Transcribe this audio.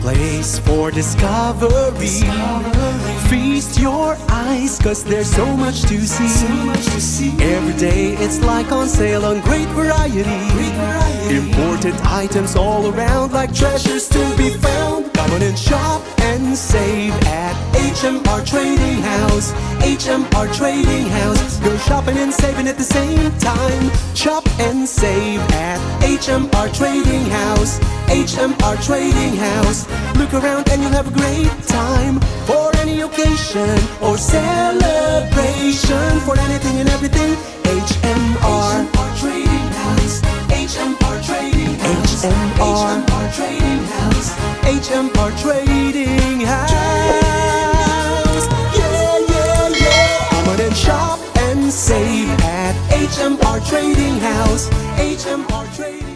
place for discovery. Feast your eyes, cause there's so much to see. Every day it's like on sale on great variety. Imported items all around like treasures to be found. Come on and shop and save at HMR Trading Haus. HMR Trading Haus. Go shopping and saving at the same time. Shop and save at HMR Trading Haus. HMR Trading Haus. Look around and you'll have a great time. For any occasion or celebration, for anything and everything, HMR Trading Haus. HMR Trading Haus. HMR Trading Haus. HMR Trading Haus. Yeah, yeah, yeah. Come on and shop and save at HMR Trading Haus. HMR Trading